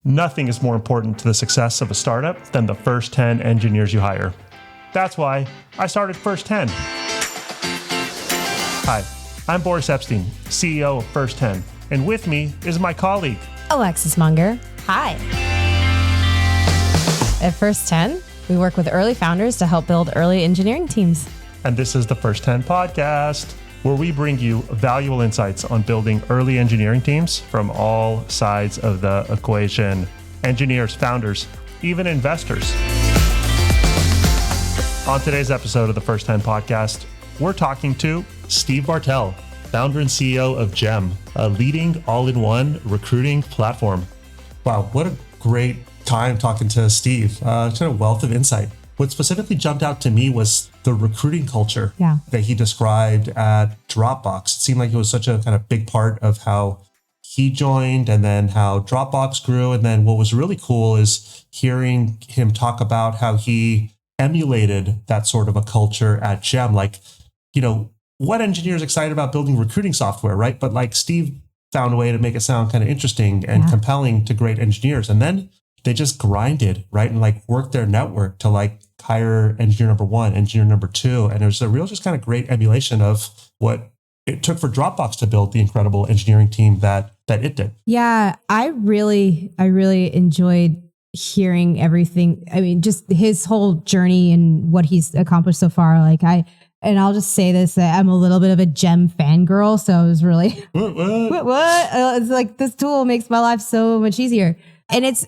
Nothing is more important to the success of a startup than the first 10 engineers you hire. That's why I started First 10. Hi, I'm Boris Epstein, CEO of First 10, and with me is my colleague, Alexis Munger. Hi. At First 10, we work with early founders to help build early engineering teams. And this is the First 10 podcast, where we bring you valuable insights on building early engineering teams from all sides of the equation. Engineers, founders, even investors. On today's episode of the First 10 podcast, we're talking to Steve Bartel, founder and CEO of GEM, a leading all-in-one recruiting platform. Wow, what a great time talking to Steve. Such a wealth of insight. What specifically jumped out to me was the recruiting culture that he described at Dropbox. It seemed like it was such a kind of big part of how he joined and then how Dropbox grew. And then what was really cool is hearing him talk about how he emulated that sort of a culture at GEM. Like, you know, what engineer is excited about building recruiting software, right? But like Steve found a way to make it sound kind of interesting and compelling to great engineers. And then they just grinded, right? And like worked their network to like hire engineer number one, engineer number two. And it was a real just kind of great emulation of what it took for Dropbox to build the incredible engineering team that it did. Yeah, I really enjoyed hearing everything. I mean, just his whole journey and what he's accomplished so far. And I'll just say this, I'm a little bit of a GEM fangirl. So it was really, what? It's like, this tool makes my life so much easier. And it's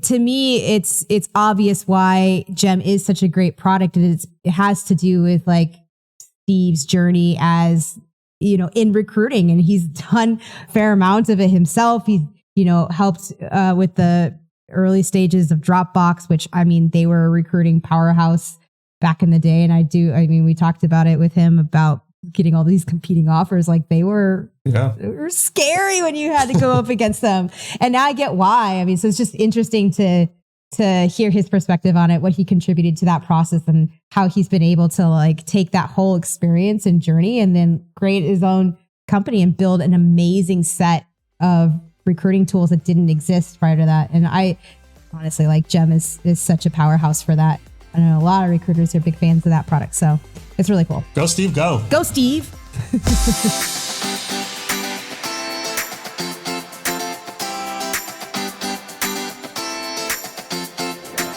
to me, it's obvious why GEM is such a great product. And it has to do with like Steve's journey as, you know, in recruiting, and he's done a fair amount of it himself. He's, you know, helped with the early stages of Dropbox, which, I mean, they were a recruiting powerhouse back in the day. And we talked about it with him about getting all these competing offers. Like they were scary when you had to go up against them. And now I get why. I mean, so it's just interesting to hear his perspective on it, what he contributed to that process and how he's been able to like take that whole experience and journey and then create his own company and build an amazing set of recruiting tools that didn't exist prior to that. And I honestly, like, GEM is such a powerhouse for that. I know a lot of recruiters are big fans of that product. So it's really cool. Go, Steve, go. Go, Steve.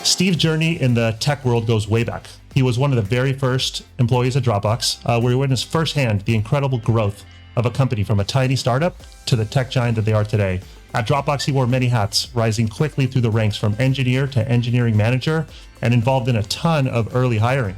Steve's journey in the tech world goes way back. He was one of the very first employees at Dropbox, where he witnessed firsthand the incredible growth of a company from a tiny startup to the tech giant that they are today. At Dropbox, he wore many hats, rising quickly through the ranks from engineer to engineering manager and involved in a ton of early hiring.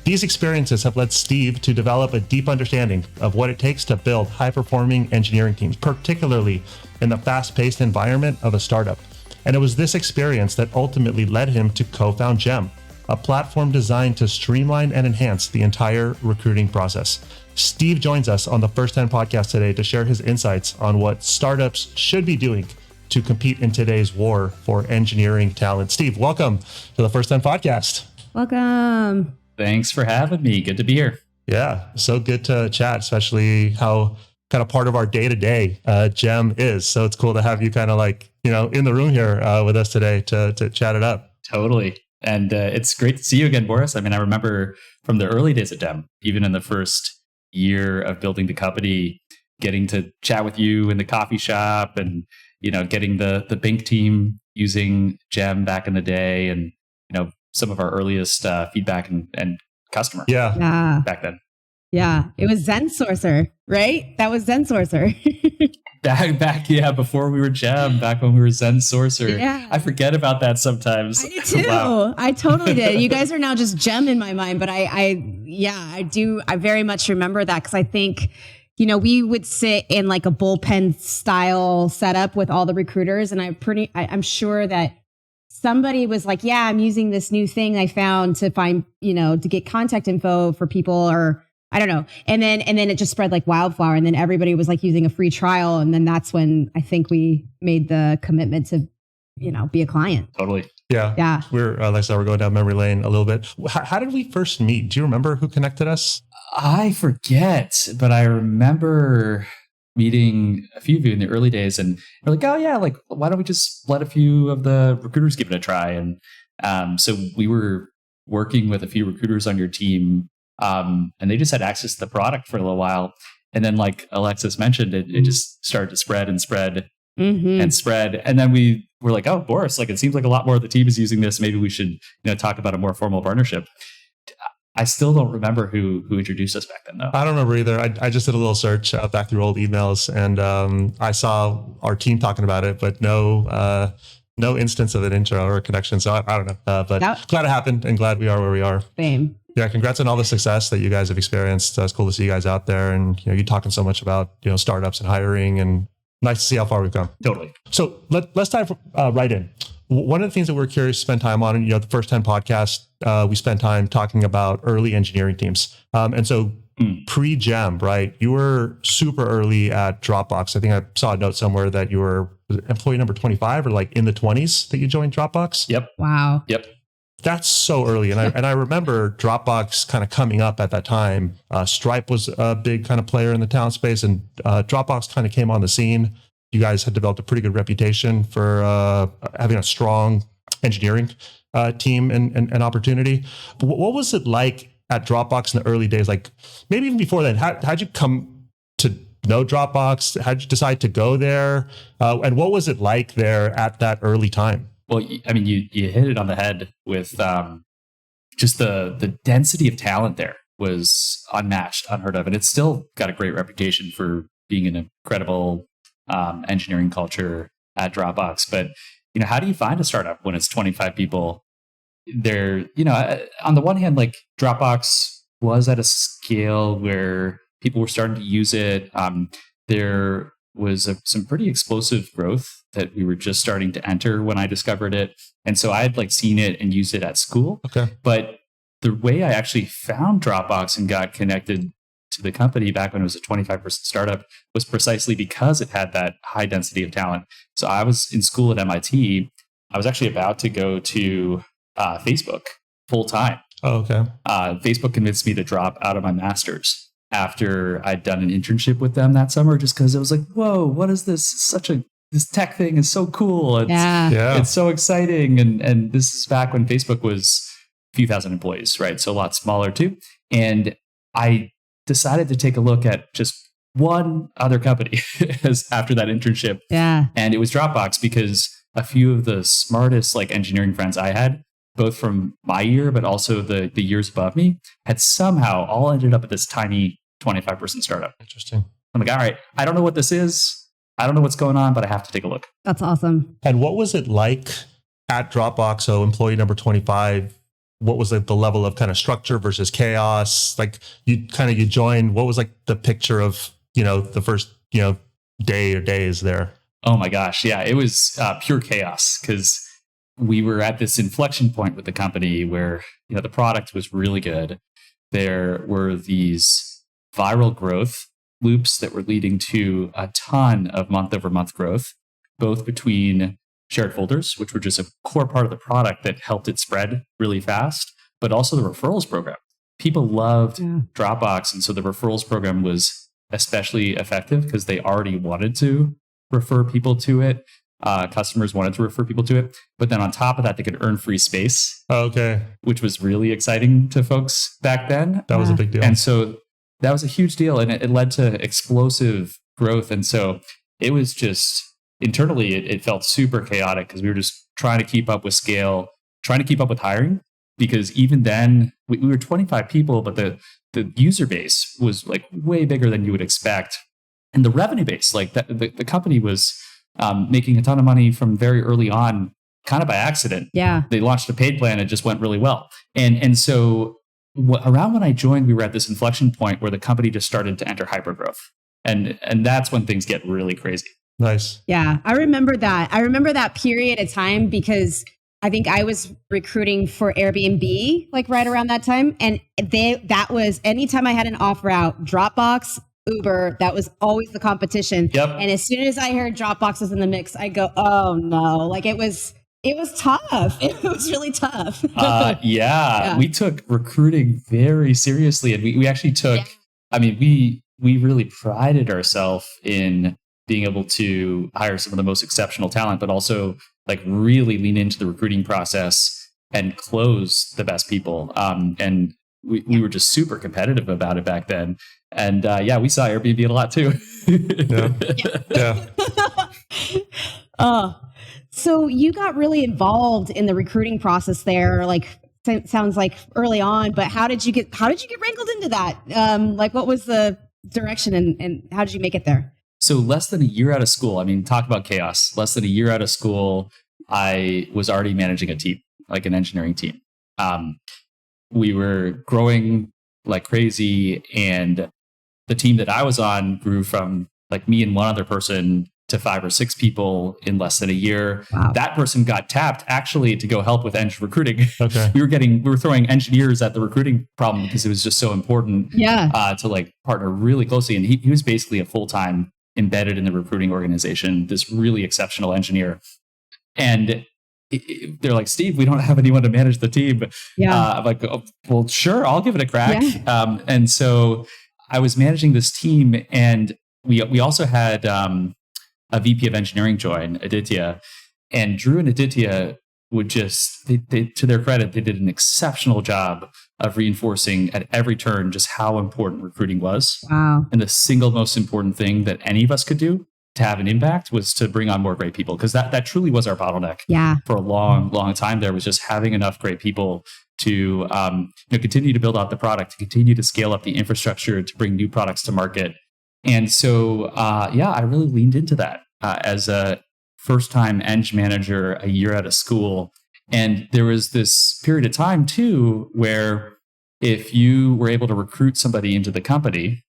These experiences have led Steve to develop a deep understanding of what it takes to build high-performing engineering teams, particularly in the fast-paced environment of a startup. And it was this experience that ultimately led him to co-found GEM, a platform designed to streamline and enhance the entire recruiting process. Steve joins us on the First 10 podcast today to share his insights on what startups should be doing to compete in today's war for engineering talent. Steve, welcome to the First 10 podcast. Welcome. Thanks for having me. Good to be here. Yeah, so good to chat, especially how kind of part of our day-to-day GEM is. So it's cool to have you kind of like, you know, in the room here with us today to chat it up. Totally. And it's great to see you again, Boris. I mean, I remember from the early days of GEM, even in the first year of building the company, getting to chat with you in the coffee shop and, you know, getting the Bink team using GEM back in the day and, you know, some of our earliest feedback and customer back then. Yeah, it was ZenSourcer, right? That was ZenSourcer. back, before we were GEM, back when we were ZenSourcer. Yeah. I forget about that sometimes. I did too. Wow. I totally did. You guys are now just GEM in my mind, but I do. I very much remember that because I think, you know, we would sit in like a bullpen style setup with all the recruiters, and I'm sure that somebody was like, yeah, I'm using this new thing I found to find, you know, to get contact info for people, or I don't know. And then it just spread like wildfire. And then everybody was like using a free trial. And then that's when I think we made the commitment to, you know, be a client. Totally. Yeah. We're, like I said, we're going down memory lane a little bit. How did we first meet? Do you remember who connected us? I forget, but I remember meeting a few of you in the early days, and we're like, oh yeah, like why don't we just let a few of the recruiters give it a try? And so we were working with a few recruiters on your team, and they just had access to the product for a little while. And then, like Alexis mentioned, it just started to spread and spread and spread. And then we were like, oh, Boris, like it seems like a lot more of the team is using this. Maybe we should, talk about a more formal partnership. I still don't remember who introduced us back then, though. I don't remember either. I just did a little search back through old emails, and I saw our team talking about it, but no instance of an intro or a connection. So I don't know, but glad it happened and glad we are where we are. Same. Yeah, congrats on all the success that you guys have experienced. It's cool to see you guys out there, and you talking so much about startups and hiring, and nice to see how far we've come. Totally. So let's dive right in. One of the things that we're curious to spend time on, the first 10 podcast, we spent time talking about early engineering teams, and so pre-Gem, right? You were super early at Dropbox. I think I saw a note somewhere that you were employee number 25 or like in the 20s that you joined Dropbox. Yep. Wow. Yep. That's so early. And I remember Dropbox kind of coming up at that time. Stripe was a big kind of player in the talent space, and Dropbox kind of came on the scene. You guys had developed a pretty good reputation for having a strong engineering team and opportunity. But what was it like at Dropbox in the early days? Like maybe even before then, how'd you come to know Dropbox? How'd you decide to go there? And what was it like there at that early time? Well, I mean, you hit it on the head with just the density of talent there was unmatched, unheard of. And it's still got a great reputation for being an incredible engineering culture at Dropbox. But, how do you find a startup when it's 25 people? They're, on the one hand, like Dropbox was at a scale where people were starting to use it. There was some pretty explosive growth that we were just starting to enter when I discovered it. And so I had seen it and used it at school. Okay. But the way I actually found Dropbox and got connected to the company back when it was a 25% startup was precisely because it had that high density of talent. So I was in school at MIT. I was actually about to go to Facebook full time. Oh, okay. Facebook convinced me to drop out of my master's after I'd done an internship with them that summer, just because it was like, whoa, what is this? This tech thing is so cool. It's so exciting. And this is back when Facebook was a few thousand employees, right? So a lot smaller too. And I decided to take a look at just one other company after that internship. Yeah. And it was Dropbox, because a few of the smartest engineering friends I had, both from my year, but also the years above me, had somehow all ended up at this tiny 25% startup. Interesting. I'm like, all right, I don't know what this is. I don't know what's going on, but I have to take a look. That's awesome. And what was it like at Dropbox? So employee number 25, what was the level of kind of structure versus chaos? Like you joined, what was the picture of, the first, day or days there? Oh my gosh. Yeah, it was pure chaos, because we were at this inflection point with the company where, the product was really good. There were these viral growth loops that were leading to a ton of month-over-month growth, both between shared folders, which were just a core part of the product that helped it spread really fast, but also the referrals program. People loved Dropbox, and so the referrals program was especially effective because they already wanted to refer people to it. Customers wanted to refer people to it. But then on top of that, they could earn free space. Okay. Which was really exciting to folks back then. That was a big deal. And so that was a huge deal, and it led to explosive growth. And so it was just internally, it felt super chaotic because we were just trying to keep up with scale, trying to keep up with hiring. Because even then, we were 25 people, but the user base was way bigger than you would expect. And the revenue base, the company was making a ton of money from very early on, kind of by accident. Yeah. They launched a paid plan. It just went really well. And so around when I joined, we were at this inflection point where the company just started to enter hypergrowth. And that's when things get really crazy. Nice. Yeah. I remember that. I remember that period of time because I think I was recruiting for Airbnb right around that time. And that was anytime I had an offer out, Dropbox, Uber, that was always the competition. Yep. And as soon as I heard Dropbox was in the mix, I go, oh no, it was tough. It was really tough. Yeah. We took recruiting very seriously. And we actually took, we really prided ourselves in being able to hire some of the most exceptional talent, but also like really lean into the recruiting process and close the best people. And we were just super competitive about it back then. And we saw Airbnb a lot too. Yeah. So you got really involved in the recruiting process there, like sounds like early on, but how did you get wrangled into that? Like what was the direction and how did you make it there? So less than a year out of school, I mean, talk about chaos. Less than a year out of school, I was already managing a team, like an engineering team. We were growing like crazy, and the team that I was on grew from like me and one other person to 5 or 6 people in less than a year. Wow. That person got tapped actually to go help with recruiting. Okay. We were throwing engineers at the recruiting problem because it was just so important to like partner really closely. And he was basically a full-time embedded in the recruiting organization, this really exceptional engineer. And they're like, Steve, we don't have anyone to manage the team. I'm like, oh, well, sure, I'll give it a crack. Yeah. And so I was managing this team, and we also had a VP of engineering join, Aditya, and Drew and Aditya would just, they, to their credit, they did an exceptional job of reinforcing at every turn just how important recruiting was. Wow. And the single most important thing that any of us could do to have an impact was to bring on more great people, because that truly was our bottleneck. Yeah. For a long, long time there was just having enough great people to continue to build out the product, to continue to scale up the infrastructure, to bring new products to market. And so, I really leaned into that as a first-time eng manager a year out of school. And there was this period of time, too, where if you were able to recruit somebody into the company,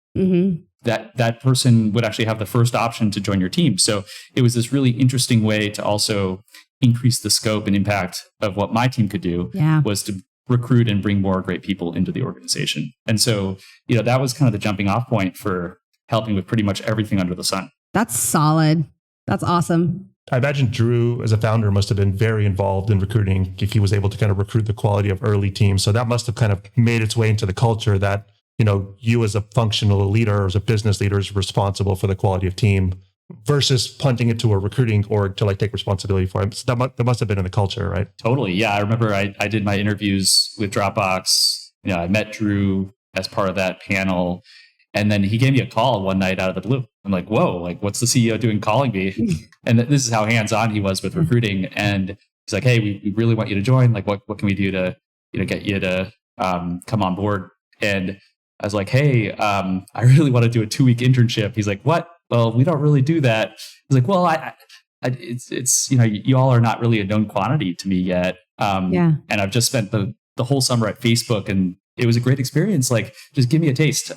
that person would actually have the first option to join your team. So it was this really interesting way to also increase the scope and impact of what my team could do, was to recruit and bring more great people into the organization. And so, that was kind of the jumping off point for helping with pretty much everything under the sun. That's solid. That's awesome. I imagine Drew, as a founder, must have been very involved in recruiting if he was able to kind of recruit the quality of early teams. So that must have kind of made its way into the culture that, you as a functional leader or as a business leader is responsible for the quality of team versus punting it to a recruiting org to like take responsibility for it. So that must have been in the culture, right? Totally. Yeah. I remember I did my interviews with Dropbox. I met Drew as part of that panel. And then he gave me a call one night out of the blue. I'm like, whoa, like what's the CEO doing calling me? And this is how hands-on he was with recruiting. And he's like, hey, we really want you to join. Like, what can we do to, get you to come on board? And I was like, hey, I really want to do a 2-week internship. He's like, what? Well, we don't really do that. He's like, well, it's you all are not really a known quantity to me yet. And I've just spent the whole summer at Facebook, and it was a great experience. Like, just give me a taste.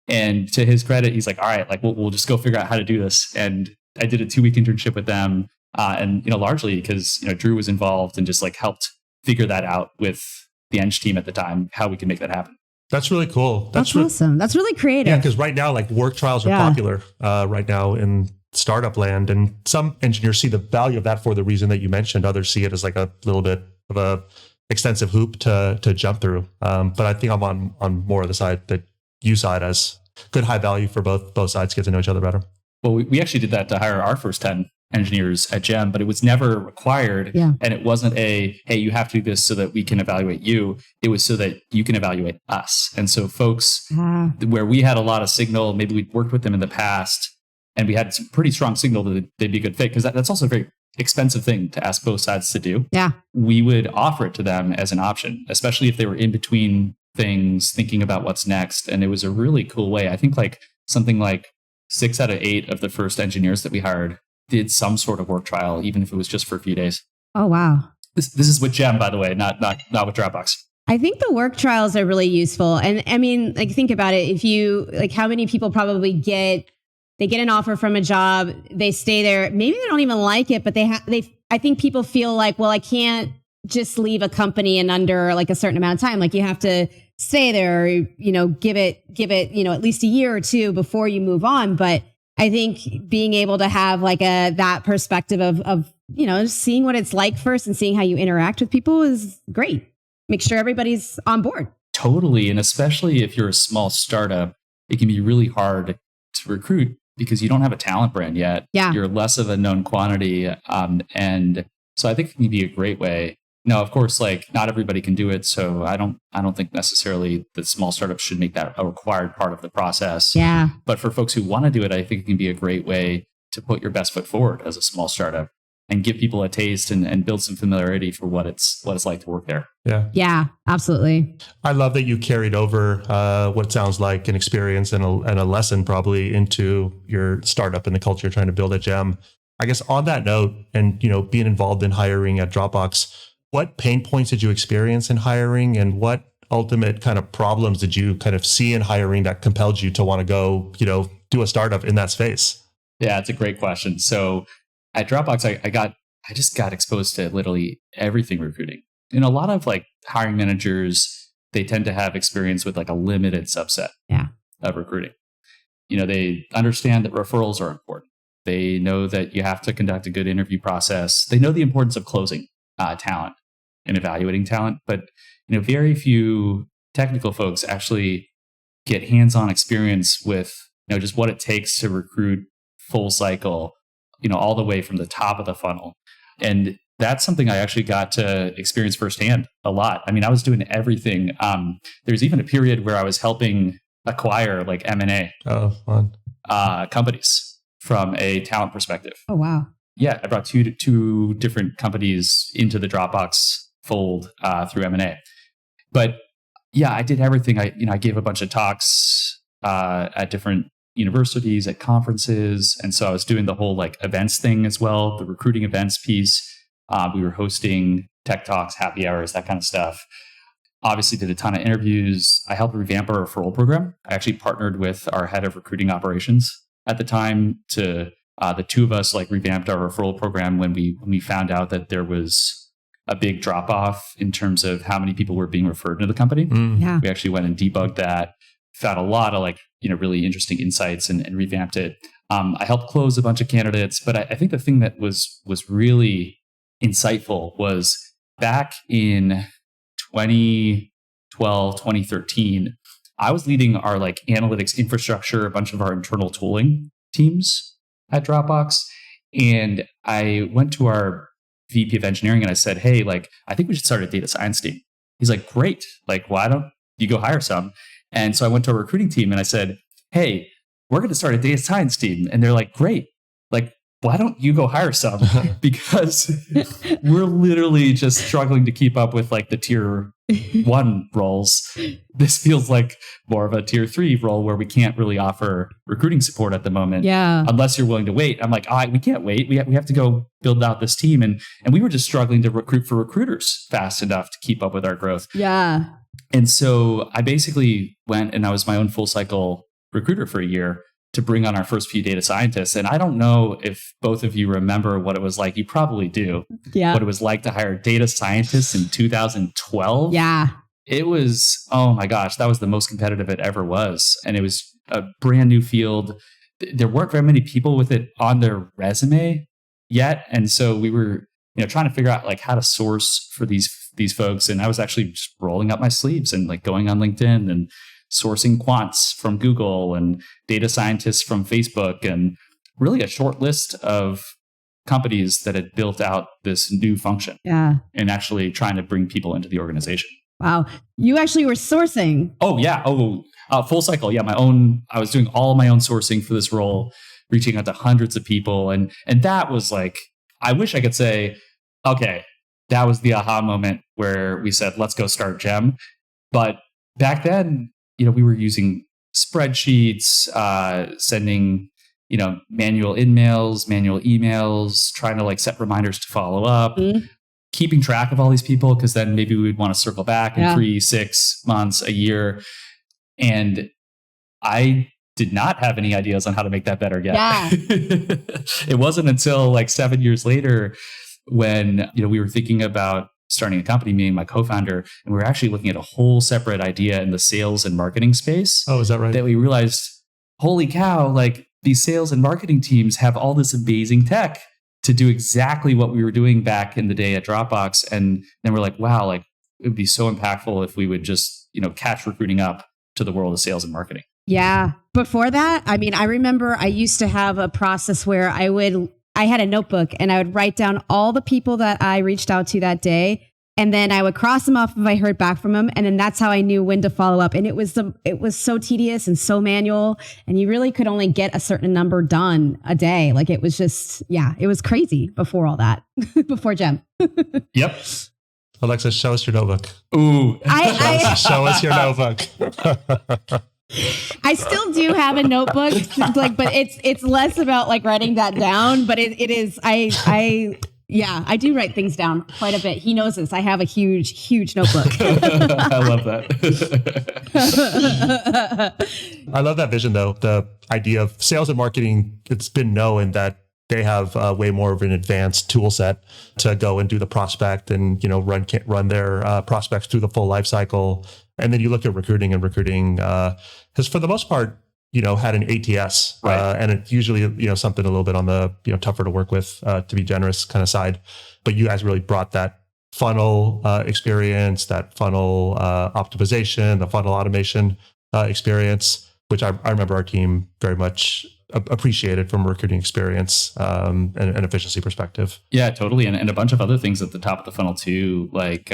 And to his credit, he's like, all right, like we'll just go figure out how to do this. And I did a 2-week internship with them. And, largely because, Drew was involved and just like helped figure that out with the Eng team at the time, how we can make that happen. That's really cool. That's awesome. That's really creative. Yeah, because right now, like work trials are popular right now in startup land. And some engineers see the value of that for the reason that you mentioned. Others see it as like a little bit of a extensive hoop to jump through. But I think I'm on more of the side that you saw it as good high value for both sides to get to know each other better. Well, we actually did that to hire our first 10 engineers at Gem, but it was never required. Yeah. And it wasn't hey, you have to do this so that we can evaluate you. It was so that you can evaluate us. And so folks, where we had a lot of signal, maybe we'd worked with them in the past and we had some pretty strong signal that they'd be a good fit, because that's also a very expensive thing to ask both sides to do. Yeah. We would offer it to them as an option, especially if they were in between things, thinking about what's next. And it was a really cool way. I think like something like 6 out of 8 of the first engineers that we hired did some sort of work trial, even if it was just for a few days. Oh, wow. This is with Gem, by the way, not with Dropbox. I think the work trials are really useful. And I mean, like, think about it. If you like, how many people probably get an offer from a job, they stay there. Maybe they don't even like it, but I think people feel like, well, I can't just leave a company in under like a certain amount of time. Like, you have to stay there, give it, at least a year or two before you move on. But I think being able to have like that perspective of just seeing what it's like first and seeing how you interact with people is great. Make sure everybody's on board. Totally. And especially if you're a small startup, it can be really hard to recruit because you don't have a talent brand yet. Yeah. You're less of a known quantity. And so I think it can be a great way. Now, of course, like not everybody can do it. So I don't think necessarily that small startups should make that a required part of the process. Yeah. But for folks who want to do it, I think it can be a great way to put your best foot forward as a small startup and give people a taste and build some familiarity for what it's like to work there. Yeah. Yeah, absolutely. I love that you carried over what sounds like an experience and a lesson probably into your startup and the culture you're trying to build at Gem. I guess on that note, and being involved in hiring at Dropbox, what pain points did you experience in hiring, and what ultimate kind of problems did you kind of see in hiring that compelled you to want to go, do a startup in that space? Yeah, it's a great question. So at Dropbox, I just got exposed to literally everything recruiting. And a lot of like hiring managers, they tend to have experience with like a limited subset of recruiting. They understand that referrals are important. They know that you have to conduct a good interview process. They know the importance of closing talent and evaluating talent. But very few technical folks actually get hands-on experience with just what it takes to recruit full cycle, all the way from the top of the funnel. And that's something I actually got to experience firsthand a lot. I mean, I was doing everything. There's even a period where I was helping acquire like M&A companies from a talent perspective. Oh, wow. Yeah, I brought two different companies into the Dropbox fold through M&A. But yeah, I did everything. I gave a bunch of talks at different universities, at conferences. And so I was doing the whole like events thing as well, the recruiting events piece. We were hosting tech talks, happy hours, that kind of stuff. Obviously did a ton of interviews. I helped revamp our referral program. I actually partnered with our head of recruiting operations at the time to the two of us like revamped our referral program when we found out that there was a big drop off in terms of how many people were being referred to the company. Yeah. We actually went and debugged that, found a lot of like, really interesting insights and revamped it. I helped close a bunch of candidates, but I think the thing that was really insightful was back in 2012, 2013, I was leading our like analytics infrastructure, a bunch of our internal tooling teams at Dropbox. And I went to our VP of engineering and I said, hey, like, I think we should start a data science team. He's like, great. Like, why don't you go hire some? And so I went to a recruiting team and I said, hey, we're going to start a data science team. And they're like, great. Like, why don't you go hire some? Because we're literally just struggling to keep up with like the tier 1 roles. This feels like more of a tier 3 role where we can't really offer recruiting support at the moment. Yeah. Unless you're willing to wait. I'm like, we can't wait. We have to go build out this team. And we were just struggling to recruit for recruiters fast enough to keep up with our growth. Yeah. And so I basically went and I was my own full cycle recruiter for a year to bring on our first few data scientists. And I don't know if both of you remember what it was like. You probably do. Yeah. What it was like to hire data scientists in 2012. Yeah. It was, oh my gosh, that was the most competitive it ever was. And it was a brand new field. There weren't very many people with it on their resume yet. And so we were, trying to figure out like how to source for these folks. And I was actually just rolling up my sleeves and like going on LinkedIn and sourcing quants from Google and data scientists from Facebook, and really a short list of companies that had built out this new function. Yeah. And actually trying to bring people into the organization. Wow. You actually were sourcing. Oh, yeah. Full cycle. Yeah. I was doing all my own sourcing for this role, reaching out to hundreds of people. And that was like, I wish I could say, okay, that was the aha moment where we said, let's go start Gem. But back then, we were using spreadsheets, sending, manual emails, trying to like set reminders to follow up, keeping track of all these people, because then maybe we'd want to circle back in 3, 6 months, a year. And I did not have any ideas on how to make that better yet. Yeah. It wasn't until like 7 years later when, we were thinking about starting a company, me and my co-founder, and we were actually looking at a whole separate idea in the sales and marketing space. Oh, is that right? That we realized, holy cow, like these sales and marketing teams have all this amazing tech to do exactly what we were doing back in the day at Dropbox. And then we're like, wow, like it would be so impactful if we would just, catch recruiting up to the world of sales and marketing. Yeah. Before that, I mean, I remember I used to have a process where I had a notebook and I would write down all the people that I reached out to that day. And then I would cross them off if I heard back from them. And then that's how I knew when to follow up. And it was so tedious and so manual. And you really could only get a certain number done a day. Like it was just, it was crazy before all that, before Gem. Yep. Alexis, show us your notebook. Ooh. Show us your notebook. I still do have a notebook, but it's less about like writing that down, but it is, I do write things down quite a bit. He knows this. I have a huge notebook. I love that. I love that vision, though. The idea of sales and marketing, it's been known that they have way more of an advanced tool set to go and do the prospect and, run their prospects through the full life cycle. And then you look at recruiting has for the most part, had an ATS, right. And it's usually, something a little bit on the, tougher to work with, to be generous kind of side. But you guys really brought that funnel experience, that funnel optimization, the funnel automation experience, which I remember our team very much appreciated from a recruiting experience and an efficiency perspective. Yeah, totally. And a bunch of other things at the top of the funnel too, like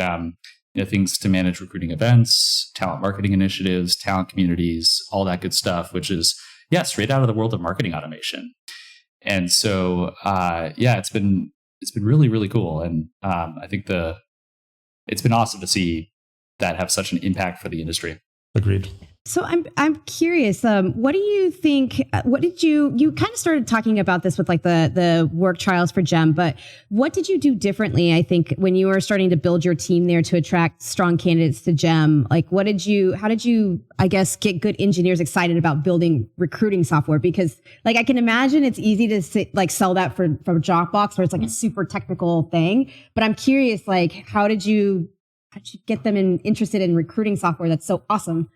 things to manage recruiting events, talent marketing initiatives, talent communities, all that good stuff, which is, straight out of the world of marketing automation. And so, it's been really, really cool. And I think it's been awesome to see that have such an impact for the industry. Agreed. So I'm curious. What do you think? What did you kind of started talking about this with like the work trials for Gem, but what did you do differently? I think when you were starting to build your team there to attract strong candidates to Gem, like how did you, I guess, get good engineers excited about building recruiting software? Because like I can imagine it's easy to sell that from Dropbox where it's like a super technical thing. But I'm curious, like how did you get them interested in recruiting software that's so awesome?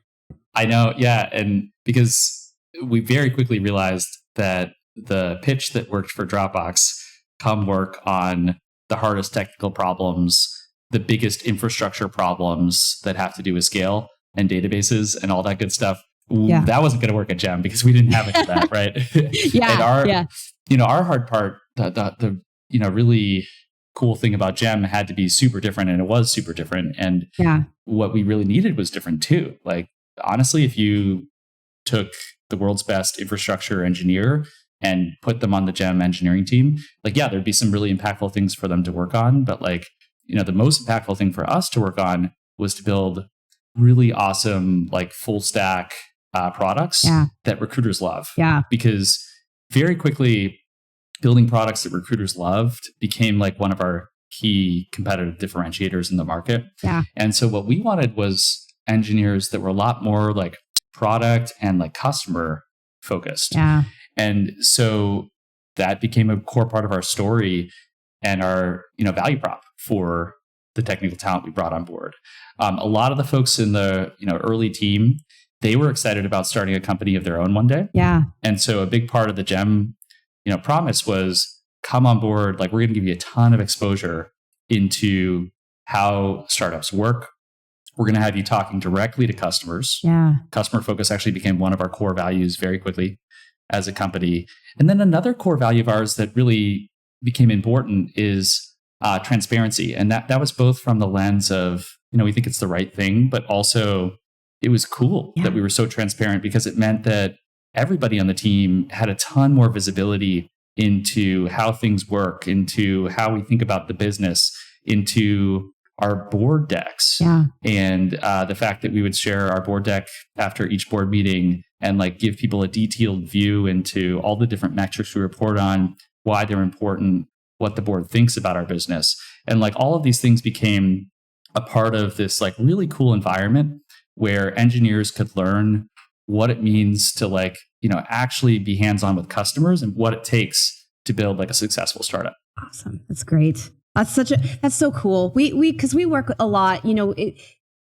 I know. Yeah. And because we very quickly realized that the pitch that worked for Dropbox, come work on the hardest technical problems, the biggest infrastructure problems that have to do with scale and databases and all that good stuff. Yeah. That wasn't going to work at Gem because we didn't have it for that. Right. And our hard part, the really cool thing about Gem had to be super different, and it was super different. And what we really needed was different too. Like, honestly, if you took the world's best infrastructure engineer and put them on the Gem engineering team, there'd be some really impactful things for them to work on. But the most impactful thing for us to work on was to build really awesome, full stack products that recruiters love. Yeah. Because very quickly, building products that recruiters loved became one of our key competitive differentiators in the market. Yeah. And so what we wanted was engineers that were a lot more product and customer focused. Yeah. And so that became a core part of our story and our, value prop for the technical talent we brought on board. A lot of the folks in the, early team, they were excited about starting a company of their own one day. Yeah. And so a big part of the Gem, promise was come on board. We're going to give you a ton of exposure into how startups work. We're going to have you talking directly to customers. Yeah. Customer focus actually became one of our core values very quickly as a company. And then another core value of ours that really became important is transparency. And that was both from the lens of, we think it's the right thing, but also it was cool that we were so transparent because it meant that everybody on the team had a ton more visibility into how things work, into how we think about the business, into our board decks. Yeah. And the fact that we would share our board deck after each board meeting and give people a detailed view into all the different metrics we report on, why they're important, what the board thinks about our business. And all of these things became a part of this really cool environment where engineers could learn what it means to actually be hands-on with customers and what it takes to build a successful startup. Awesome. That's great. That's so cool. Because we work a lot,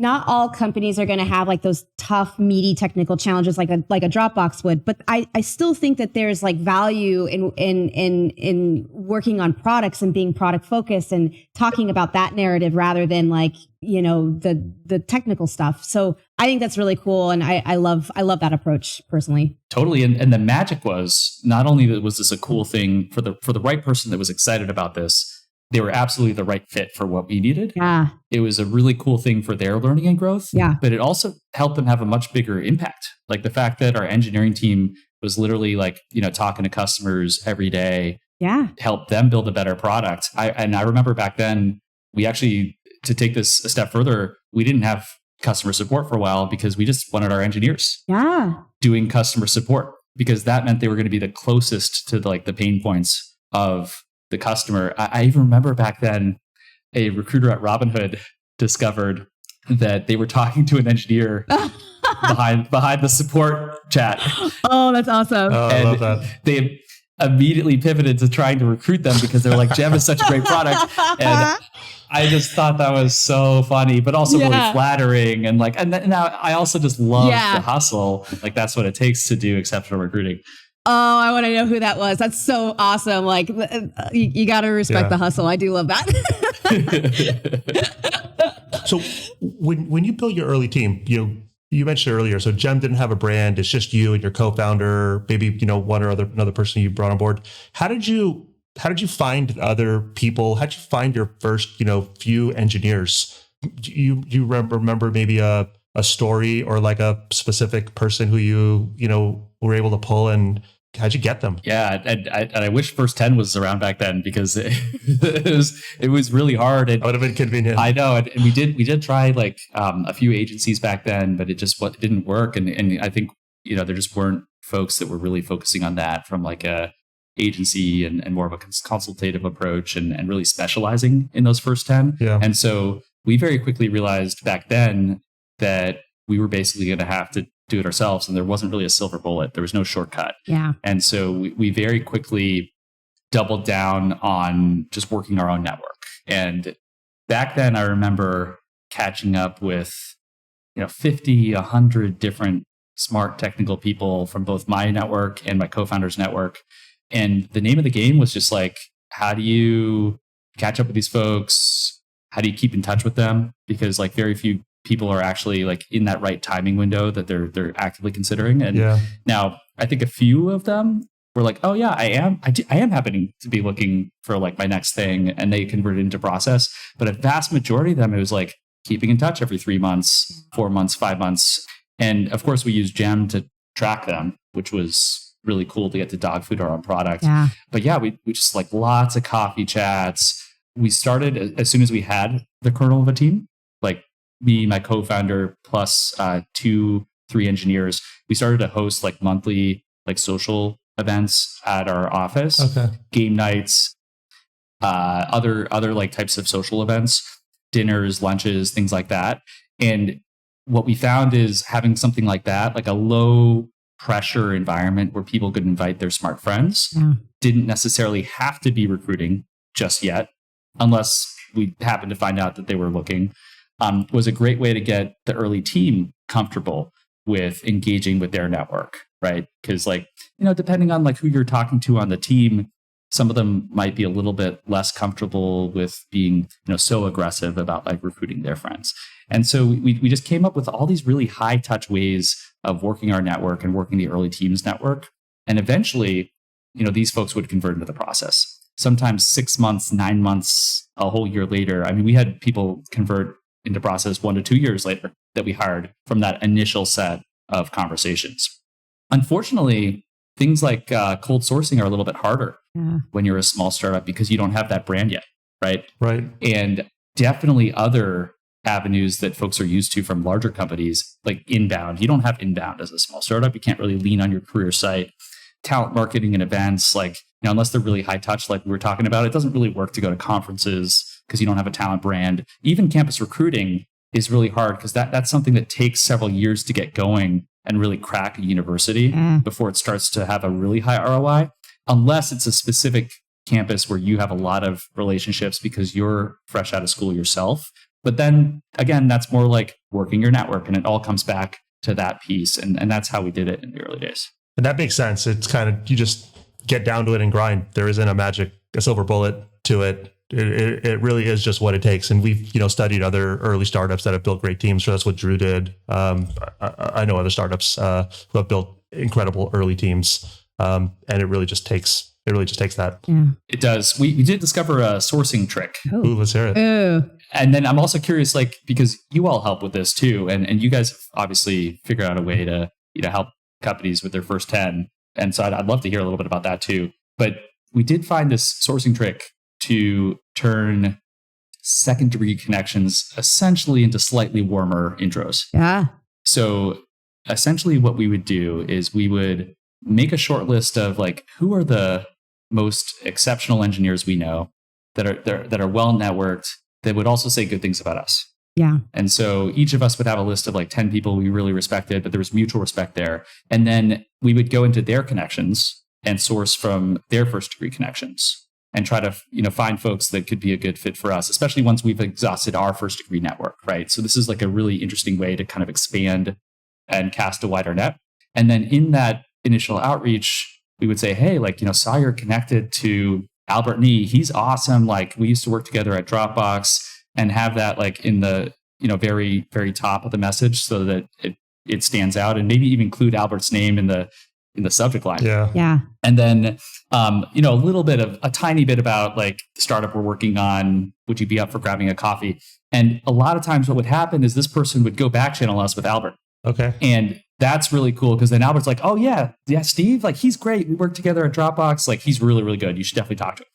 not all companies are going to have like those tough, meaty technical challenges like a Dropbox would. But I still think that there's like value in working on products and being product focused and talking about that narrative rather than like, the technical stuff. So I think that's really cool. And I love that approach personally. Totally. And the magic was not only that was this a cool thing for the right person that was excited about this, they were absolutely the right fit for what we needed. Yeah. It was a really cool thing for their learning and growth. Yeah. But it also helped them have a much bigger impact. Like the fact that our engineering team was literally like, talking to customers every day. Yeah. Helped them build a better product. I remember back then, we actually, to take this a step further, we didn't have customer support for a while because we just wanted our engineers doing customer support, because that meant they were going to be the closest to like the pain points of the customer. I even remember back then a recruiter at Robinhood discovered that they were talking to an engineer behind the support chat. Oh, that's awesome. Oh, I love that. They immediately pivoted to trying to recruit them because they're like, Gem is such a great product. And I just thought that was so funny, but also really flattering. And now I also just love the hustle. Like that's what it takes to do exceptional recruiting. Oh, I want to know who that was. That's so awesome. Like you got to respect the hustle. I do love that. So when you built your early team, you mentioned earlier, so Gem didn't have a brand. It's just you and your co-founder, maybe, one or another person you brought on board. How did you find other people? How did you find your first, few engineers? Do you remember maybe a story or like a specific person who you were able to pull, and how'd you get them? Yeah, and I wish First 10 was around back then, because it was really hard. It would have been convenient. I know, and we did try like a few agencies back then, but it didn't work. And I think there just weren't folks that were really focusing on that from like a agency and more of a consultative approach and really specializing in those first 10. Yeah. And so we very quickly realized back then that we were basically going to have to do it ourselves, and there wasn't really a silver bullet. There was no shortcut. Yeah. And so we very quickly doubled down on just working our own network. And back then I remember catching up with 50, 100 different smart technical people from both my network and my co-founder's network. And the name of the game was just like, how do you catch up with these folks? How do you keep in touch with them? Because like very few people are actually like in that right timing window that they're actively considering. And now I think a few of them were like, oh yeah, I am happening to be looking for like my next thing. And they converted into process. But a vast majority of them, it was like keeping in touch every 3 months, 4 months, 5 months. And of course we used Gem to track them, which was really cool to get to dog food our own product. Yeah. But yeah, we just like lots of coffee chats. We started as soon as we had the kernel of a team, like me, my co-founder, plus 2-3 engineers. We started to host like monthly like social events at our office, game nights, other like types of social events, dinners, lunches, things like that. And what we found is having something like that, like a low pressure environment where people could invite their smart friends, didn't necessarily have to be recruiting just yet, unless we happened to find out that they were looking, was a great way to get the early team comfortable with engaging with their network, right? Because like, depending on like who you're talking to on the team, some of them might be a little bit less comfortable with being, so aggressive about like recruiting their friends. And so we just came up with all these really high touch ways of working our network and working the early teams network. And eventually, these folks would convert into the process. Sometimes 6 months, 9 months, a whole year later. I mean, we had people convert into process 1 to 2 years later that we hired from that initial set of conversations. Unfortunately, things like cold sourcing are a little bit harder when you're a small startup because you don't have that brand yet, right? Right. And definitely other avenues that folks are used to from larger companies, like inbound. You don't have inbound as a small startup. You can't really lean on your career site. Talent marketing and events, like, unless they're really high touch, like we were talking about, it doesn't really work to go to conferences because you don't have a talent brand. Even campus recruiting is really hard because that's something that takes several years to get going and really crack a university before it starts to have a really high ROI, unless it's a specific campus where you have a lot of relationships because you're fresh out of school yourself. But then again, that's more like working your network, and it all comes back to that piece. And that's how we did it in the early days. And that makes sense. It's kind of, you just get down to it and grind. There isn't a silver bullet to it. It really is just what it takes. And we've, studied other early startups that have built great teams. So that's what Drew did. I know other startups who have built incredible early teams. And it really just takes that. Yeah. It does. We did discover a sourcing trick. Ooh, let's hear it. Ooh. And then I'm also curious, like, because you all help with this too. And you guys have obviously figured out a way to, help companies with their first 10. And so I'd love to hear a little bit about that too. But we did find this sourcing trick to turn second degree connections essentially into slightly warmer intros. Yeah. So essentially what we would do is we would make a short list of like, who are the most exceptional engineers we know that are well networked, that would also say good things about us. Yeah. And so each of us would have a list of like 10 people we really respected, but there was mutual respect there. And then we would go into their connections and source from their first degree connections and try to, find folks that could be a good fit for us, especially once we've exhausted our first degree network, right? So this is like a really interesting way to kind of expand and cast a wider net. And then in that initial outreach, we would say, hey, like, saw you're connected to Albert Nee. He's awesome. Like, we used to work together at Dropbox, and have that like in the, very, very top of the message so that it stands out, and maybe even include Albert's name in the subject line. Yeah. Yeah. And then, a tiny bit about like the startup we're working on. Would you be up for grabbing a coffee? And a lot of times what would happen is this person would go back channel us with Albert. Okay. And that's really cool, because then Albert's like, oh yeah, Steve, like he's great. We worked together at Dropbox. Like he's really, really good. You should definitely talk to him.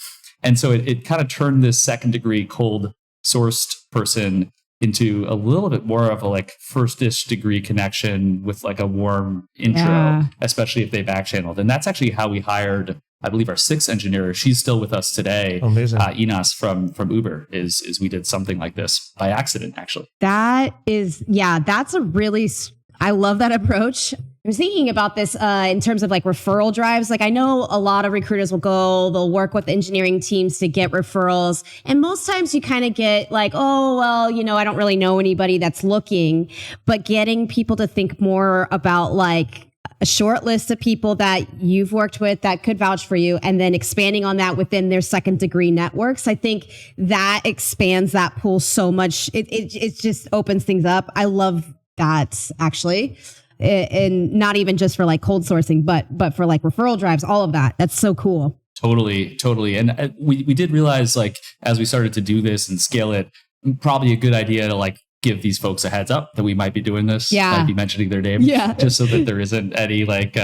And so it kind of turned this second degree cold sourced person into a little bit more of a like first-ish degree connection with like a warm intro, especially if they back channeled. And that's actually how we hired, I believe, our 6th engineer. She's still with us today. Amazing. Inas from Uber is we did something like this by accident, actually. That's a really, I love that approach. I was thinking about this in terms of like referral drives. Like I know a lot of recruiters they'll work with engineering teams to get referrals. And most times you kind of get like, oh, well, I don't really know anybody that's looking, but getting people to think more about like a short list of people that you've worked with that could vouch for you, and then expanding on that within their second degree networks. I think that expands that pool so much. It just opens things up. I love that actually. And not even just for like cold sourcing, but for like referral drives, all of that. That's so cool. Totally. And we did realize, like, as we started to do this and scale it, probably a good idea to like give these folks a heads up that we might be doing this. Yeah. Might be mentioning their name. Yeah. Just so that there isn't any like,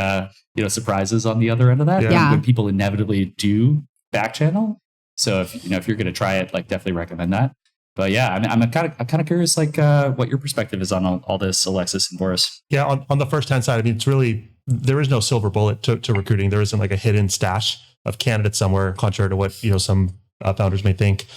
surprises on the other end of that. Yeah. When people inevitably do back channel. So if you're going to try it, like definitely recommend that. But yeah, I'm kind of curious, like what your perspective is on all this, Alexis and Boris. Yeah, on the first 10 side, it's really, there is no silver bullet to recruiting. There isn't like a hidden stash of candidates somewhere, contrary to what some founders may think.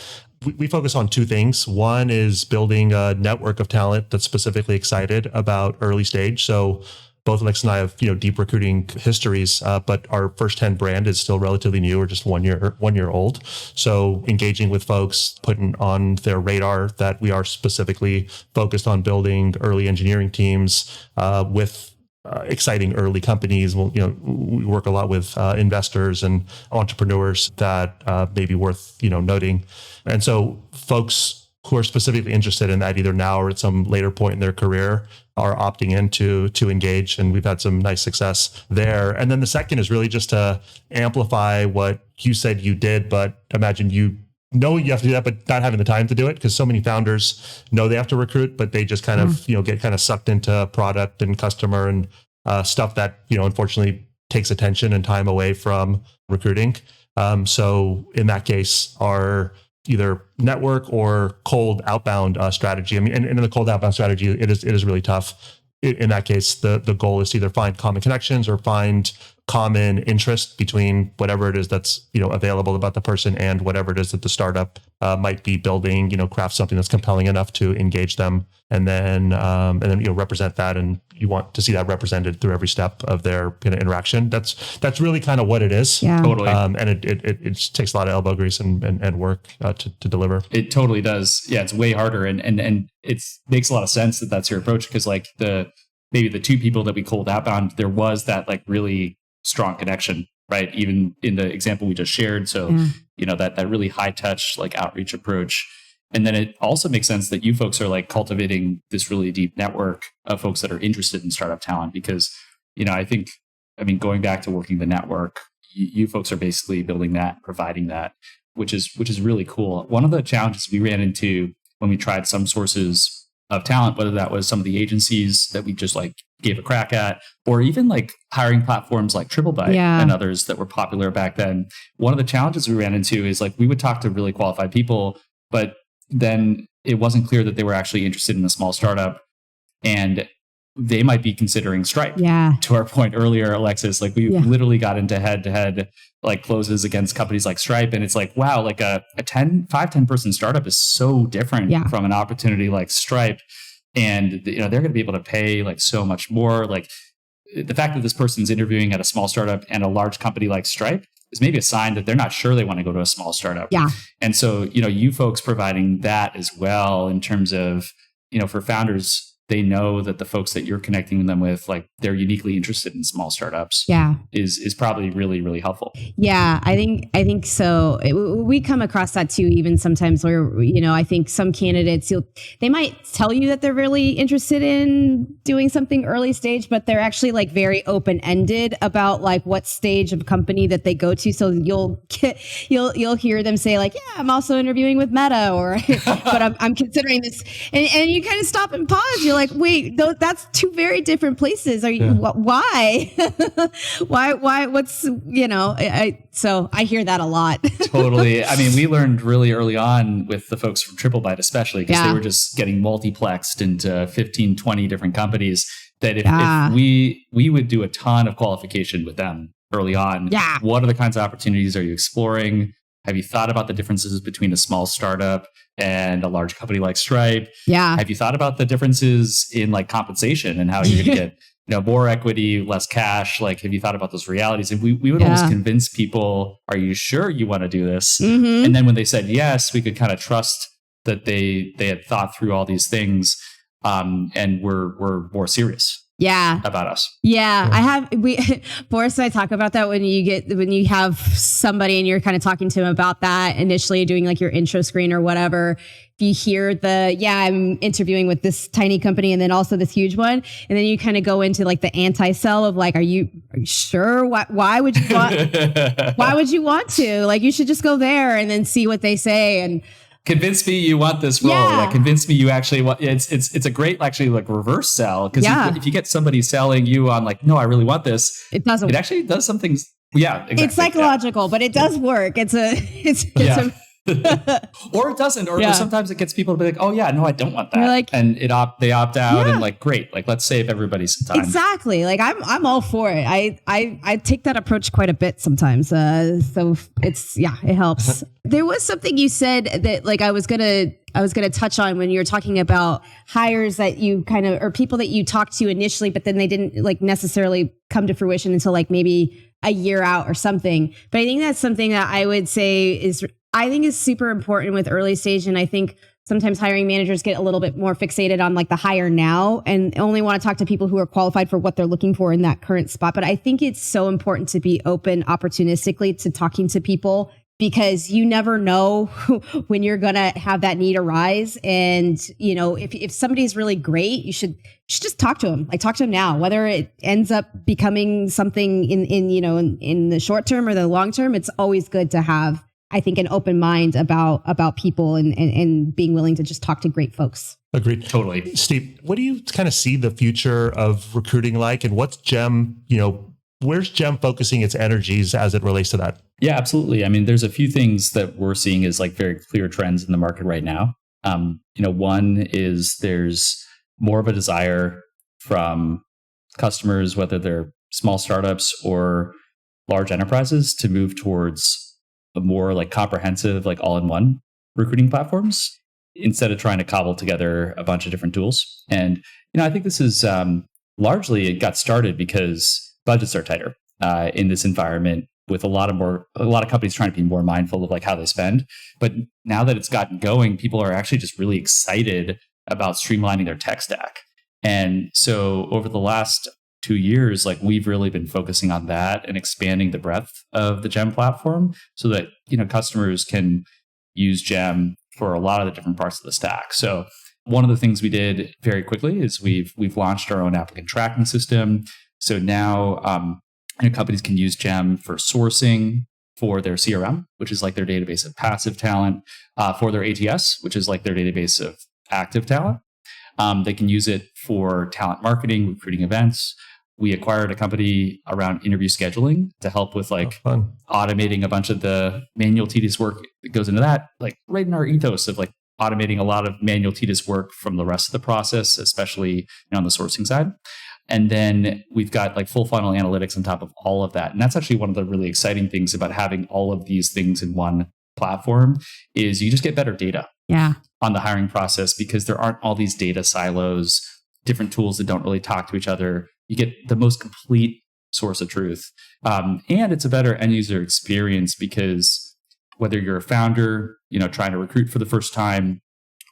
We focus on 2 things. One is building a network of talent that's specifically excited about early stage. So both Alexis and I have deep recruiting histories, but our first 10 brand is still relatively new, or just 1 year old. So engaging with folks, putting on their radar that we are specifically focused on building early engineering teams with exciting early companies. Well, we work a lot with investors and entrepreneurs that may be worth noting, and so folks who are specifically interested in that, either now or at some later point in their career, are opting in to engage. And we've had some nice success there. And then the second is really just to amplify what you said you did, but imagine you have to do that, but not having the time to do it, because so many founders know they have to recruit, but they just kind of, get kind of sucked into product and customer and stuff that, unfortunately takes attention and time away from recruiting. So in that case, our either network or cold outbound strategy. And in the cold outbound strategy, it is really tough. In that case, the goal is to either find common connections or find common interest between whatever it is that's available about the person and whatever it is that the startup might be building. Craft something that's compelling enough to engage them, and then represent that and you want to see that represented through every step of their kind of interaction. That's really kind of what it is. Yeah. Totally. And it just takes a lot of elbow grease and work to deliver. It totally does. Yeah, it's way harder, and it makes a lot of sense that that's your approach, because like maybe the two people that we cold outbound, there was that like really strong connection, right? Even in the example we just shared. So that really high touch like outreach approach. And then it also makes sense that you folks are like cultivating this really deep network of folks that are interested in startup talent, because going back to working the network, you folks are basically building that, providing that, which is really cool. One of the challenges we ran into when we tried some sources of talent, whether that was some of the agencies that we just like gave a crack at, or even like hiring platforms like TripleByte and others that were popular back then. One of the challenges we ran into is like we would talk to really qualified people, but then it wasn't clear that they were actually interested in a small startup, and they might be considering Stripe. Yeah. To our point earlier, Alexis, like we literally got into head-to-head like closes against companies like Stripe. And it's like, wow, like a 10 person startup is so different from an opportunity like Stripe. And they're going to be able to pay like so much more. Like the fact that this person's interviewing at a small startup and a large company like Stripe is maybe a sign that they're not sure they want to go to a small startup. Yeah. And so, you folks providing that as well in terms of, for founders, they know that the folks that you're connecting them with, like they're uniquely interested in small startups. Yeah. Is probably really, really helpful. Yeah, I think so. We come across that too, even sometimes where, I think some candidates, they might tell you that they're really interested in doing something early stage, but they're actually like very open-ended about like what stage of company that they go to. So you'll hear them say like, yeah, I'm also interviewing with Meta, or, but I'm considering this. And you kind of stop and pause. You're like, wait, that's two very different places. Are you, why? why, what's, so I hear that a lot. Totally. I mean, we learned really early on with the folks from TripleByte, especially because they were just getting multiplexed into 15, 20 different companies, that if we would do a ton of qualification with them early on. Yeah. What are the kinds of opportunities are you exploring? Have you thought about the differences between a small startup and a large company like Stripe? Yeah. Have you thought about the differences in like compensation and how you're going to get more equity, less cash? Like, have you thought about those realities? And we would almost convince people, are you sure you want to do this? Mm-hmm. And then when they said yes, we could kind of trust that they had thought through all these things and were more serious. About us. Boris and I talk about that when you have somebody and you're kind of talking to him about that initially, doing like your intro screen or whatever. If you hear I'm interviewing with this tiny company and then also this huge one, and then you kind of go into like the anti-sell of like, are you sure? Why would you want? Why would you want to? Like, you should just go there and then see what they say and. Convince me you want this role. Yeah. Like, convince me you actually want. It's a great actually like reverse sell, because if you get somebody selling you on like, no, I really want this, it doesn't. It actually does some things. Yeah, exactly. It's psychological, but it does work. It's or it doesn't, or sometimes it gets people to be like, oh yeah, no, I don't want that. Like, and they opt out and like, great, like let's save everybody some time. Exactly. Like I'm all for it. I take that approach quite a bit sometimes. So it helps. There was something you said that like I was gonna touch on when you were talking about hires that you kind of, or people that you talked to initially, but then they didn't like necessarily come to fruition until like maybe a year out or something. But I think that's something that I would say is super important with early stage. And I think sometimes hiring managers get a little bit more fixated on like the hire now and only want to talk to people who are qualified for what they're looking for in that current spot. But I think it's so important to be open opportunistically to talking to people, because you never know when you're going to have that need arise. And, if somebody's really great, you should just talk to them. Like, talk to them now, whether it ends up becoming something in the short term or the long term. It's always good to have, I think, an open mind about people and being willing to just talk to great folks. Agreed. Totally. Steve, what do you kind of see the future of recruiting like, and what's Gem, where's Gem focusing its energies as it relates to that? Yeah, absolutely. I mean, there's a few things that we're seeing as like very clear trends in the market right now. One is there's more of a desire from customers, whether they're small startups or large enterprises, to move towards a more like comprehensive, like all-in-one recruiting platforms instead of trying to cobble together a bunch of different tools. And, I think this is largely it got started because budgets are tighter in this environment, with a lot of companies trying to be more mindful of like how they spend. But now that it's gotten going, people are actually just really excited about streamlining their tech stack. And so over the last 2 years, like we've really been focusing on that and expanding the breadth of the Gem platform so that, customers can use Gem for a lot of the different parts of the stack. So one of the things we did very quickly is we've launched our own applicant tracking system. So now companies can use Gem for sourcing for their CRM, which is like their database of passive talent, for their ATS, which is like their database of active talent. They can use it for talent marketing, recruiting events. We acquired a company around interview scheduling to help with automating a bunch of the manual tedious work that goes into that, like right in our ethos of like automating a lot of manual tedious work from the rest of the process, especially on the sourcing side. And then we've got like full funnel analytics on top of all of that. And that's actually one of the really exciting things about having all of these things in one platform is you just get better data on the hiring process because there aren't all these data silos, different tools that don't really talk to each other. You get the most complete source of truth. And it's a better end user experience because whether you're a founder, trying to recruit for the first time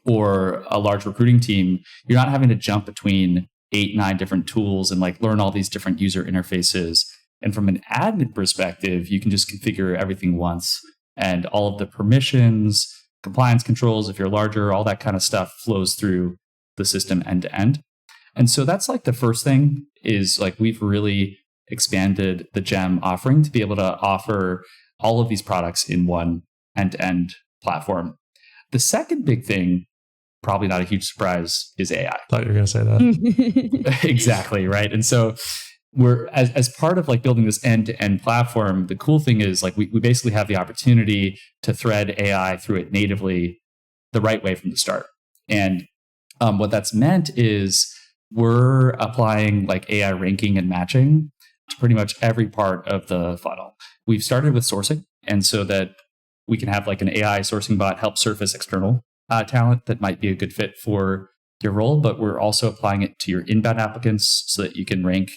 or a large recruiting team, you're not having to jump between 8-9 different tools and like learn all these different user interfaces. And from an admin perspective, you can just configure everything once and all of the permissions, compliance controls, if you're larger, all that kind of stuff flows through the system end to end. And so that's like the first thing is like we've really expanded the Gem offering to be able to offer all of these products in one end-to-end platform. The second big thing, probably not a huge surprise, is AI. Thought you were going to say that. Exactly, right? And so we're as part of like building this end-to-end platform, the cool thing is like we basically have the opportunity to thread AI through it natively the right way from the start. And what that's meant is we're applying like AI ranking and matching to pretty much every part of the funnel. We've started with sourcing, and so that we can have like an AI sourcing bot help surface external talent that might be a good fit for your role, but we're also applying it to your inbound applicants so that you can rank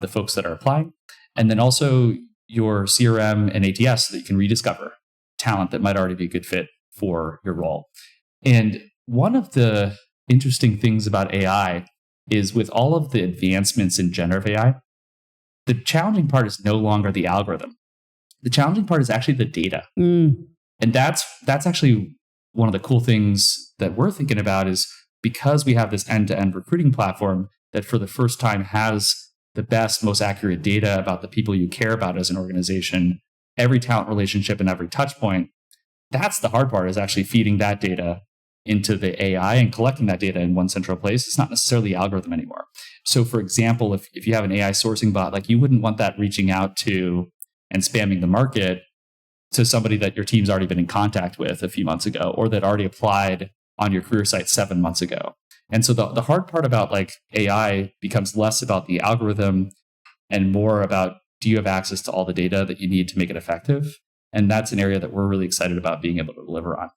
the folks that are applying. And then also your CRM and ATS so that you can rediscover talent that might already be a good fit for your role. And one of the interesting things about AI is with all of the advancements in generative AI, the challenging part is no longer the algorithm. The challenging part is actually the data. And that's actually one of the cool things that we're thinking about is because we have this end-to-end recruiting platform that for the first time has the best, most accurate data about the people you care about as an organization, every talent relationship and every touch point, that's the hard part is actually feeding that data into the AI and collecting that data in one central place. It's not necessarily the algorithm anymore. So for example, if you have an AI sourcing bot, like you wouldn't want that reaching out to and spamming the market to somebody that your team's already been in contact with a few months ago, or that already applied on your career site 7 months ago. And so the hard part about like AI becomes less about the algorithm and more about, do you have access to all the data that you need to make it effective? And that's an area that we're really excited about being able to deliver on.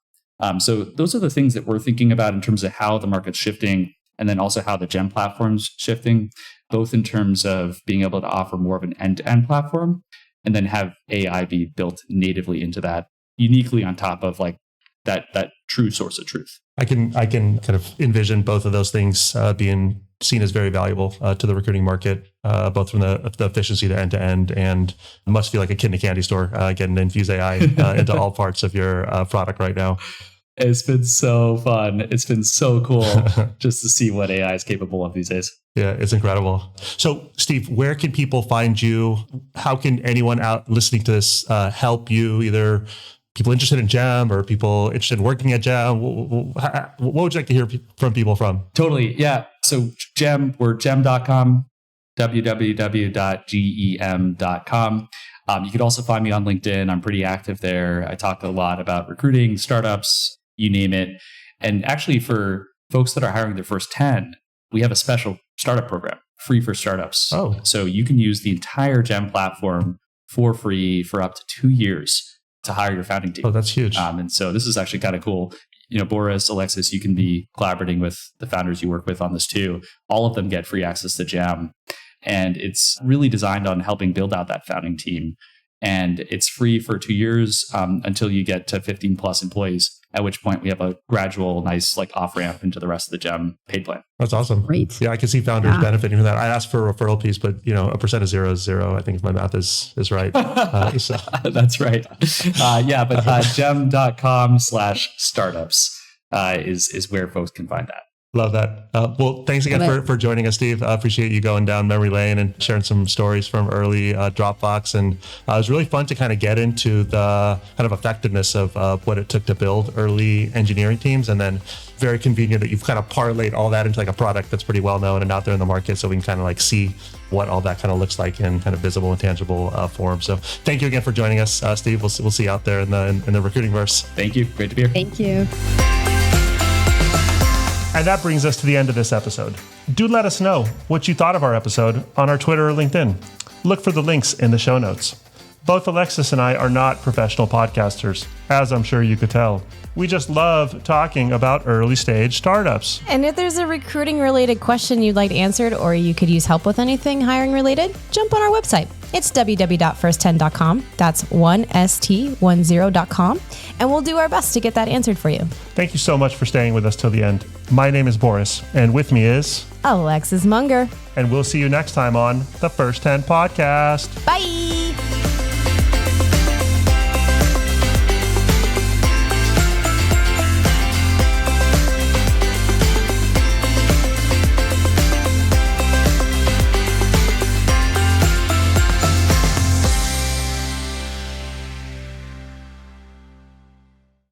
So those are the things that we're thinking about in terms of how the market's shifting, and then also how the Gem platform's shifting, both in terms of being able to offer more of an end-to-end platform, and then have AI be built natively into that, uniquely on top of like that true source of truth. I can kind of envision both of those things being seen as very valuable to the recruiting market, both from the efficiency to end to end, and it must feel like a kid in a candy store getting to infuse AI into all parts of your product right now. It's been so fun. It's been so cool just to see what AI is capable of these days. Yeah, it's incredible. So, Steve, where can people find you? How can anyone out listening to this help you? Either people interested in Gem or people interested in working at Gem. What would you like to hear from people from? Totally. Yeah. So Gem, we're gem.com, www.gem.com. You could also find me on LinkedIn. I'm pretty active there. I talk a lot about recruiting, startups, you name it. And actually for folks that are hiring their first 10, we have a special startup program, free for startups. Oh. So you can use the entire Gem platform for free for up to 2 years to hire your founding team. Oh, that's huge. And so this is actually kind of cool. Boris, Alexis, you can be collaborating with the founders you work with on this too. All of them get free access to Gem. And it's really designed on helping build out that founding team. And it's free for 2 years until you get to 15 plus employees, at which point we have a gradual, nice off ramp into the rest of the Gem paid plan. That's awesome. Great. Yeah, I can see founders benefiting from that. I asked for a referral piece, but a percent of zero is zero. I think if my math is right. So. That's right. But gem.com/startups is where folks can find that. Love that. Well, thanks again for joining us, Steve. I appreciate you going down memory lane and sharing some stories from early Dropbox. And it was really fun to kind of get into the kind of effectiveness of what it took to build early engineering teams. And then very convenient that you've kind of parlayed all that into a product that's pretty well known and out there in the market. So we can kind of see what all that kind of looks like in kind of visible and tangible form. So thank you again for joining us, Steve. We'll see you out there in the recruiting verse. Thank you. Great to be here. Thank you. And that brings us to the end of this episode. Do let us know what you thought of our episode on our Twitter or LinkedIn. Look for the links in the show notes. Both Alexis and I are not professional podcasters, as I'm sure you could tell. We just love talking about early stage startups. And if there's a recruiting related question you'd like answered, or you could use help with anything hiring related, jump on our website. It's www.first10.com. That's 1st10.com. And we'll do our best to get that answered for you. Thank you so much for staying with us till the end. My name is Boris, and with me is Alexis Munger. And we'll see you next time on the First 10 Podcast. Bye.